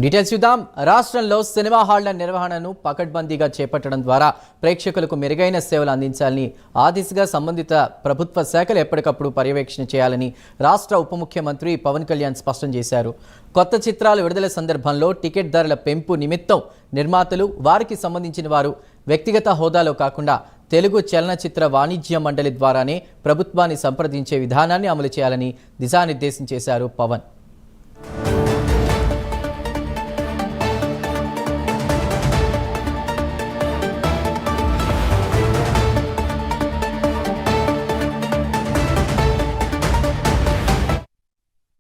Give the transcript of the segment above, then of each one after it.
Details చూద్దాం. రాష్ట్రంలో cinema హాళ్ల నిర్వహణను పకడ్బందీగా చేపట్టడం ద్వారా ప్రేక్షకులకు మెరుగైన సేవలు అందించాలని ఆ దిశగా సంబంధిత ప్రభుత్వ శాఖలు ఎప్పటికప్పుడు పర్యవేక్షణ చేయాలని రాష్ట్ర ఉప ముఖ్యమంత్రి పవన్ కళ్యాణ్ స్పష్టం చేశారు. కొత్త చిత్రాల విడుదల సందర్భంలో టికెట్ ధరల పెంపు నిమిత్తం నిర్మాతలు, వారికి సంబంధించిన వారు వ్యక్తిగత హోదాలో కాకుండా తెలుగు చలనచిత్ర వాణిజ్య మండలి ద్వారానే ప్రభుత్వాన్ని సంప్రదించే విధానాన్ని అమలు చేయాలని దిశానిర్దేశం చేశారు పవన్.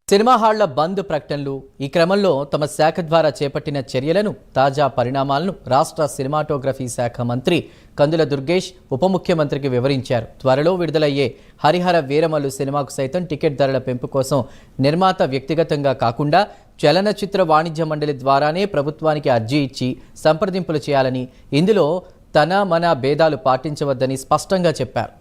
సినిమా హాళ్ల బంద్ ప్రకటనలు, ఈ క్రమంలో తమ శాఖ ద్వారా చేపట్టిన చర్యలను, తాజా పరిణామాలను రాష్ట్ర సినిమాటోగ్రఫీ శాఖ మంత్రి కందుల దుర్గేష్ ఉప ముఖ్యమంత్రికి వివరించారు. త్వరలో విడుదలయ్యే హరిహర వీరమల్లు సినిమాకు సైతం టికెట్ ధరల పెంపు కోసం నిర్మాత వ్యక్తిగతంగా కాకుండా చలనచిత్ర వాణిజ్య మండలి ద్వారానే ప్రభుత్వానికి అర్జీ ఇచ్చి సంప్రదింపులు చేయాలని, ఇందులో తన మన భేదాలు పాటించవద్దని స్పష్టంగా చెప్పారు.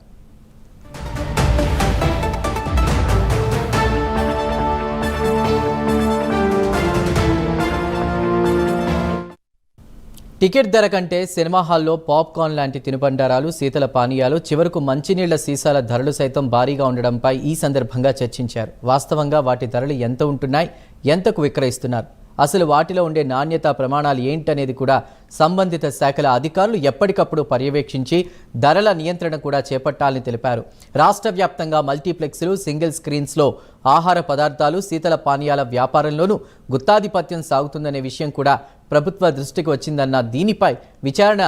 టికెట్ ధర కంటే సినిమా హాల్లో పాప్కార్న్ లాంటి తినుబండారాలు, శీతల పానీయాలు, చివరకు మంచినీళ్ల సీసాల ధరలు సైతం భారీగా ఉండడంపై ఈ సందర్భంగా చర్చించారు. వాస్తవంగా వాటి ధరలు ఎంత ఉంటున్నాయి, ఎంతకు విక్రయిస్తున్నారు, అసలు వాటిలో ఉండే నాణ్యతా ప్రమాణాలు ఏంటనేది కూడా సంబంధిత శాఖల అధికారులు ఎప్పటికప్పుడు పర్యవేక్షించి ధరల నియంత్రణ కూడా చేపట్టాలని తెలిపారు. రాష్ట్ర వ్యాప్తంగా మల్టీప్లెక్స్లు, సింగిల్ స్క్రీన్స్లో ఆహార పదార్థాలు, శీతల పానీయాల వ్యాపారంలోనూ గుత్తాధిపత్యం సాగుతుందనే విషయం కూడా ప్రభుత్వ దృష్టికి వచ్చిందన్న దీనిపై విచారణ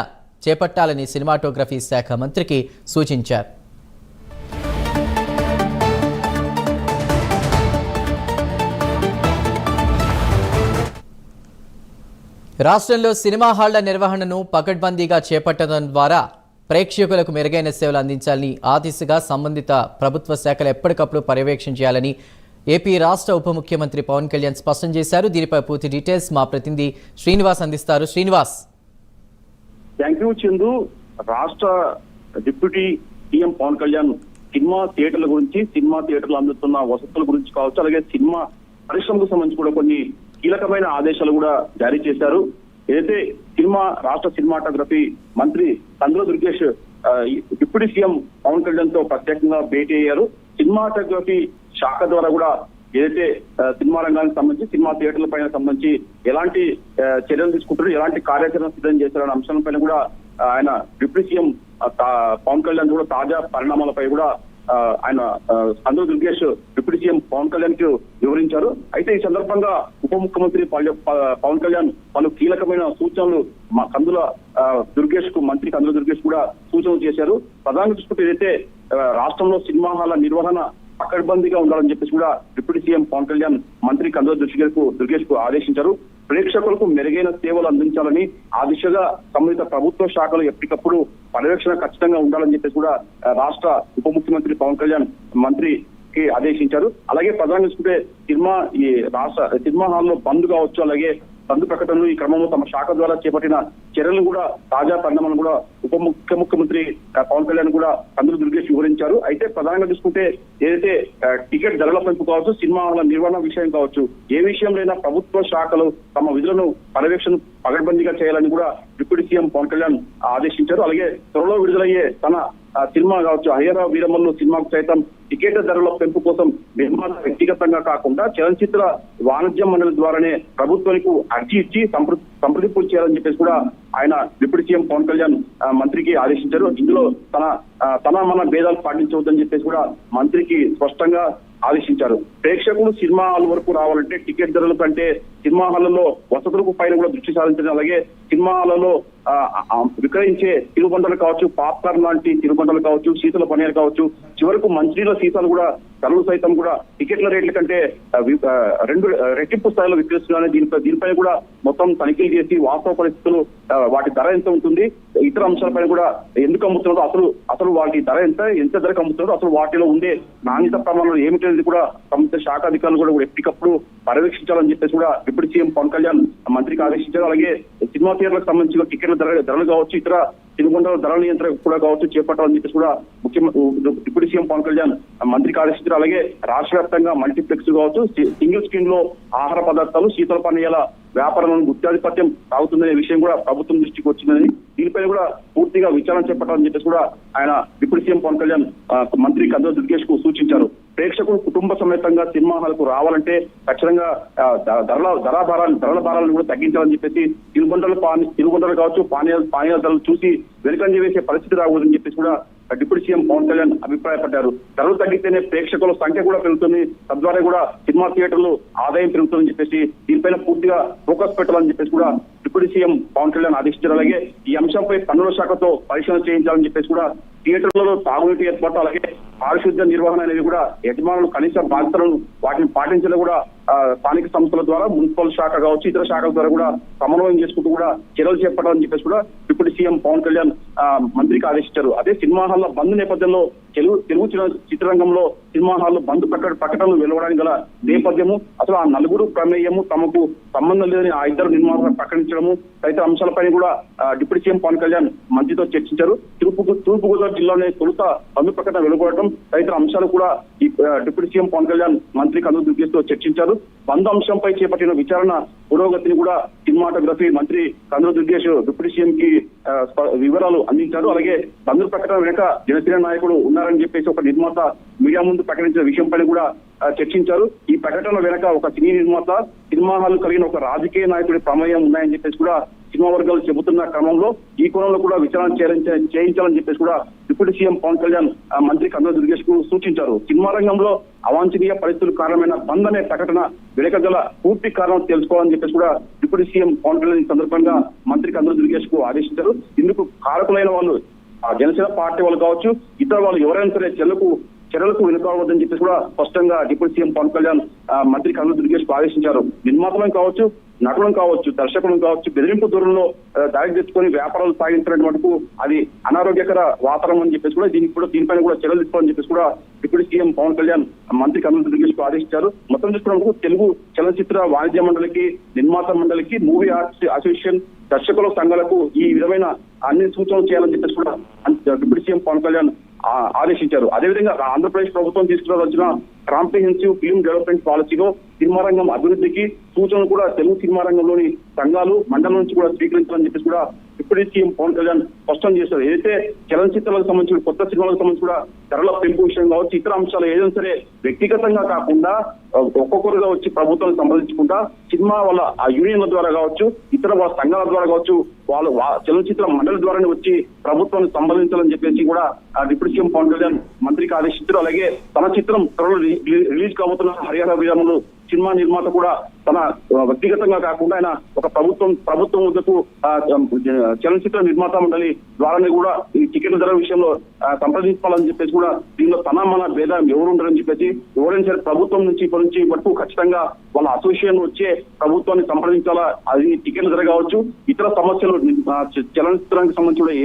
చేపట్టాలని సినిమాటోగ్రఫీ శాఖ మంత్రికి సూచించారు. రాష్ట్రంలో సినిమా హాళ్ల నిర్వహణను పకడ్బందీగా చేపట్టడం ద్వారా ప్రేక్షకులకు మెరుగైన సేవలు అందించాలని ఆ దిశగా సంబంధిత ప్రభుత్వ శాఖలు ఎప్పటికప్పుడు పర్యవేక్షణ చేయాలని ఏపీ రాష్ట్ర ఉప ముఖ్యమంత్రి పవన్ కళ్యాణ్ స్పష్టం చేశారు. దీనిపై పూర్తి డీటెయిల్స్ మా ప్రతినిధి శ్రీనివాస్ అందిస్తారు. శ్రీనివాస్. Thank you Chandu. రాష్ట్ర deputy CM Pawan Kalyan cinema థియేటర్ల గురించి, సినిమా థియేటర్లు అందుతున్న వసతుల గురించి కావచ్చు, అలాగే సినిమా పరిశ్రమకు సంబంధించి కూడా కొన్ని కీలకమైన ఆదేశాలు కూడా జారీ చేశారు. ఏదైతే రాష్ట్ర సినిమాటోగ్రఫీ మంత్రి కందుల దుర్గేష్ డిప్యూటీ సీఎం పవన్ కళ్యాణ్ తో ప్రత్యేకంగా భేటీ అయ్యారు. సినిమాటోగ్రఫీ శాఖ ద్వారా కూడా ఏదైతే సినిమా రంగానికి సంబంధించి, సినిమా థియేటర్ల పైన సంబంధించి ఎలాంటి చర్యలు తీసుకుంటారు, ఎలాంటి కార్యాచరణ సిద్ధం చేస్తారనే అంశాలపైన కూడా ఆయన డిప్యూటీ సీఎం పవన్ కళ్యాణ్ కూడా తాజా పరిణామాలపై కూడా ఆయన కందుల దుర్గేష్ డిప్యూటీ సీఎం పవన్ కళ్యాణ్ కు వివరించారు. అయితే ఈ సందర్భంగా ఉప ముఖ్యమంత్రి పవన్ కళ్యాణ్ పలు కీలకమైన సూచనలు మంత్రి కందుల దుర్గేష్ కూడా సూచనలు చేశారు. ప్రధానంగా చూసుకుంటే ఏదైతే రాష్ట్రంలో సినిమా హాల నిర్వహణ పకడ్బందీగా ఉండాలని చెప్పేసి కూడా డిప్యూటీ సీఎం పవన్ కళ్యాణ్ మంత్రి కందుల దుర్గేష్ కు ఆదేశించారు. ప్రేక్షకులకు మెరుగైన సేవలు అందించాలని ఆ దిశగా సంబంధిత ప్రభుత్వ శాఖలు ఎప్పటికప్పుడు పర్యవేక్షణ ఖచ్చితంగా ఉండాలని చెప్పేసి కూడా రాష్ట్ర ఉప ముఖ్యమంత్రి పవన్ కళ్యాణ్ మంత్రికి ఆదేశించారు. అలాగే ప్రధానంగా చూసుకుంటే సినిమా హాల్లో బంద్ కావచ్చు, అలాగే బంద్ ప్రకటనలు ఈ క్రమంలో తమ శాఖ ద్వారా చేపట్టిన చర్యలను కూడా, తాజా పరిణామాలను కూడా ఉప ముఖ్యమంత్రి పవన్ కళ్యాణ్ కూడా కందుల దుర్గేష్ వివరించారు. అయితే ప్రధానంగా చూసుకుంటే ఏదైతే టికెట్ ధరల పెంపు కావచ్చు, సినిమా హాల నిర్వహణ విషయం కావచ్చు, ఏ విషయంలో ప్రభుత్వ శాఖలు తమ విధులను పర్యవేక్షణ పకడ్బందీగా చేయాలని కూడా డిప్యూటీ సీఎం పవన్ కళ్యాణ్ ఆదేశించారు. అలాగే త్వరలో విడుదలయ్యే తన సినిమా కావచ్చు హరిహర వీరమల్లు సినిమాకు సైతం టికెట్ ధరల పెంపు కోసం నిర్మాత వ్యక్తిగతంగా కాకుండా చలనచిత్ర వాణిజ్య మండలి ద్వారానే ప్రభుత్వానికి అర్జీ ఇచ్చి సంప్రదింపులు చేయాలని చెప్పేసి కూడా ఆయన డిప్యూటీ సీఎం పవన్ కళ్యాణ్ మంత్రికి ఆదేశించారు. ఇందులో తన మన భేదాలు పాటించవద్దని చెప్పేసి కూడా మంత్రికి స్పష్టంగా ఆదేశించారు. ప్రేక్షకులు సినిమా హాల్ వరకు రావాలంటే టికెట్ ధరల కంటే సినిమా హాళ్లలో వసతులకు పైన కూడా దృష్టి సారించడం, అలాగే సినిమా హాళ్లలో విక్రయించే తినుబండలు కావచ్చు, పాప్కార్న్ లాంటి తినుబండలు కావచ్చు, శీతల పనీయాలు కావచ్చు, చివరకు మంచినీళ్ళ సీసాలు కూడా ధరలు సైతం కూడా టికెట్ల రేట్ల కంటే 2 రెట్టింపు స్థాయిలో విక్రయిస్తున్నారని దీనిపై కూడా మొత్తం తనిఖీలు చేసి వాస్తవ పరిస్థితులు, వాటి ధర ఎంత ఉంటుంది, ఇతర అంశాలపైన కూడా ఎందుకు అమ్ముతున్నారో, అసలు వాటి ధర ఎంత ధరకు అమ్ముతున్నారో, అసలు వాటిలో ఉండే నాణ్యత ప్రమాణాలు ఏమిటనేది కూడా సంబంధిత శాఖ అధికారులు కూడా ఎప్పటికప్పుడు పర్యవేక్షించాలని చెప్పేసి కూడా డిప్యూటీ సీఎం పవన్ కళ్యాణ్ మంత్రికి ఆదేశించారు. అలాగే సినిమా థియేటర్లకు సంబంధించిన టికెట్ల ధరలు కావచ్చు, ఇతర తినుబండాల ధరల నియంత్రణ కూడా కావచ్చు చేపట్టాలని చెప్పేసి కూడా డిప్యూటీ సీఎం పవన్ కళ్యాణ్ మంత్రికి ఆదేశించారు. అలాగే రాష్ట్ర వ్యాప్తంగా మల్టీప్లెక్స్ కావచ్చు, సింగిల్ స్క్రీన్ లో ఆహార పదార్థాలు, శీతల పానీయాల వ్యాపారంలో గుత్తాధిపత్యం సాగుతుందనే విషయం కూడా ప్రభుత్వం దృష్టికి వచ్చిందని, దీనిపై కూడా పూర్తిగా విచారణ చేపట్టాలని చెప్పేసి కూడా ఆయన డిప్యూటీ సీఎం పవన్ కళ్యాణ్ మంత్రి కందుల దుర్గేష్ కు సూచించారు. ప్రేక్షకులు కుటుంబ సమేతంగా సినిమా హాల్కు రావాలంటే ఖచ్చితంగా ధరల భారాలను కూడా తగ్గించాలని చెప్పేసి తినుబండలు కావచ్చు, పానీయాల ధరలు చూసి వెనుకంజ వేసే పరిస్థితి రాకూడదని చెప్పేసి కూడా డిప్యూటీ సీఎం పవన్ కళ్యాణ్ అభిప్రాయపడ్డారు. ధరలు తగ్గితేనే ప్రేక్షకుల సంఖ్య కూడా పెరుగుతుంది, తద్వారా కూడా సినిమా థియేటర్లు ఆదాయం పెరుగుతుందని చెప్పేసి దీనిపైన పూర్తిగా ఫోకస్ పెట్టాలని చెప్పేసి కూడా డిప్యూటీ సీఎం పవన్ కళ్యాణ్ ఆదేశించారు. అలాగే ఈ అంశంపై పన్నుల శాఖతో పరిశీలన చేయించాలని చెప్పేసి కూడా థియేటర్లలో తాగునీటి ఏర్పాటు, అలాగే పారిశుద్ధ్య నిర్వహణ అనేది కూడా యజమానులు కనీస బాధ్యతలను వాటిని పాటించడం కూడా స్థానిక సంస్థల ద్వారా, మున్సిపల్ శాఖ కావచ్చు, ఇతర శాఖల ద్వారా కూడా సమన్వయం చేసుకుంటూ కూడా చర్యలు చేపట్టాలని చెప్పేసి కూడా డిప్యూటీ సీఎం పవన్ కళ్యాణ్ మంత్రికి ఆదేశించారు. అదే సినిమా హాల్ల బంద్ నేపథ్యంలో తెలుగు చిత్రరంగంలో సినిమా హాల్ బంద్ ప్రకటనలు వెలువడానికి గల నేపథ్యము, అసలు ఆ నలుగురు ప్రమేయము, తమకు సంబంధం లేదని ఆ ఇద్దరు నిర్మాతలు ప్రకటించడము తదితర అంశాలపై కూడా డిప్యూటీ సీఎం పవన్ కళ్యాణ్ మంత్రితో చర్చించారు. తూర్పుగోదావరి జిల్లాలోనే తొలుత బంద్ ప్రకటన వెలువడటం తదితర అంశాలు కూడా ఈ డిప్యూటీ సీఎం పవన్ కళ్యాణ్ మంత్రి కందుల దుర్గేష్ తో చర్చించారు. బంద్ అంశంపై చేపట్టిన విచారణ పురోగతిని కూడా సినిమాటోగ్రఫీ మంత్రి కందుల దుర్గేష్ డిప్యూటీ సీఎం కి వివరాలు అందించారు. అలాగే బంద్ ప్రకటన వెనుక జనసేన నాయకుడు ఉన్నారని చెప్పేసి ఒక నిర్మాత మీడియా ముందు ప్రకటించిన విషయంపై కూడా చర్చించారు. ఈ ప్రకటన వెనుక ఒక సినీ నిర్మాత, సినిమా హాల్ కలిగిన ఒక రాజకీయ నాయకుడి ప్రమేయం ఉన్నాయని చెప్పేసి కూడా సినిమా వర్గాలు చెబుతున్న క్రమంలో ఈ కోణంలో కూడా విచారణ చేయించాలని చెప్పేసి కూడా డిప్యూటీ సీఎం పవన్ కళ్యాణ్ మంత్రి కందుల దుర్గేష్ కు సూచించారు. సినిమా రంగంలో అవాంఛనీయ పరిస్థితులు కారణమైన బంద్ అనే ప్రకటన వెనుక గల పూర్తి కారణం తెలుసుకోవాలని చెప్పేసి కూడా డిప్యూటీ సీఎం పవన్ కళ్యాణ్ ఈ సందర్భంగా మంత్రి కందుల దుర్గేష్ కు ఆదేశించారు. ఇందుకు కారకులైన వాళ్ళు జనసేన పార్టీ వాళ్ళు కావచ్చు, ఇతర వాళ్ళు ఎవరైనా సరే చర్యలకు వెనుకావద్దని చెప్పేసి కూడా స్పష్టంగా డిప్యూటీ సీఎం పవన్ కళ్యాణ్ మంత్రి కందుల దుర్గేష్ కు ఆదేశించారు. నిర్మాతలను కావచ్చు, నటులను కావచ్చు, దర్శకులను కావచ్చు, బెదిరింపు దూరంలో దాడి తెచ్చుకొని వ్యాపారాలు సాగించడం మటుకు అది అనారోగ్యకర వాతావరణం అని చెప్పేసి కూడా దీనిపైన కూడా చర్యలు తీసుకోవాలని చెప్పేసి కూడా డిప్యూటీ సీఎం పవన్ కళ్యాణ్ మంత్రి కందుల దుర్గేష్ కు ఆదేశించారు. మొత్తం చూసుకున్నప్పుడు తెలుగు చలనచిత్ర వాణిజ్య మండలికి, నిర్మాత మండలికి, మూవీ ఆర్ట్స్ అసోసియేషన్, దర్శకుల సంఘాలకు ఈ విధమైన అన్ని సూచనలు చేయాలని చెప్పేసి కూడా డిప్యూటీ సీఎం పవన్ కళ్యాణ్ ఆదేశించారు. అదేవిధంగా ఆంధ్రప్రదేశ్ ప్రభుత్వం తీసుకురావాల్సిన కాంప్రిహెన్సివ్ ఫిల్మ్ డెవలప్మెంట్ పాలసీలో సినిమా రంగం అభివృద్ధికి సూచనలు కూడా తెలుగు సినిమా రంగంలోని సంఘాలు, మండలం నుంచి కూడా స్వీకరించాలని చెప్పేసి కూడా డిప్యూటీ సీఎం పవన్ కళ్యాణ్ స్పష్టం చేశారు. ఏదైతే చలనచిత్రాలకు సంబంధించిన కొత్త సినిమాలకు సంబంధించి కూడా ధరల పెంపు విషయం కావచ్చు, ఇతర అంశాలు ఏదైనా సరే వ్యక్తిగతంగా కాకుండా ఒక్కొక్కరుగా వచ్చి ప్రభుత్వాన్ని సంప్రదించుకుంటా సినిమా వాళ్ళ ఆ యూనియన్ల ద్వారా కావచ్చు, ఇతర వాళ్ళ సంఘాల ద్వారా కావచ్చు, వాళ్ళు చలనచిత్ర మండలి ద్వారానే వచ్చి ప్రభుత్వాన్ని సంప్రదించాలని చెప్పేసి కూడా డిప్యూటీ సీఎం పవన్ కళ్యాణ్ మంత్రికి ఆదేశించారు. అలాగే తన చిత్రం త్వరలో రిలీజ్ కాబోతున్న హరిహర వీరములు సినిమా నిర్మాత కూడా తన వ్యక్తిగతంగా కాకుండా ఆయన ఒక ప్రభుత్వం వద్దకు చలనచిత్ర నిర్మాత మండలి ద్వారానే కూడా ఈ టికెట్ల ధర విషయంలో సంప్రదించాలని చెప్పేసి కూడా దీనిలో తన మన భేదం ఎవరు ఉండరని చెప్పేసి ఎవరైనా సరే ప్రభుత్వం నుంచి ఇప్పటి నుంచి వరకు ఖచ్చితంగా వాళ్ళ అసోసియేషన్ వచ్చే ప్రభుత్వాన్ని సంప్రదించాలా. అది టికెట్ల ధర కావచ్చు, ఇతర సమస్యలు చలనచిత్రానికి సంబంధించి కూడా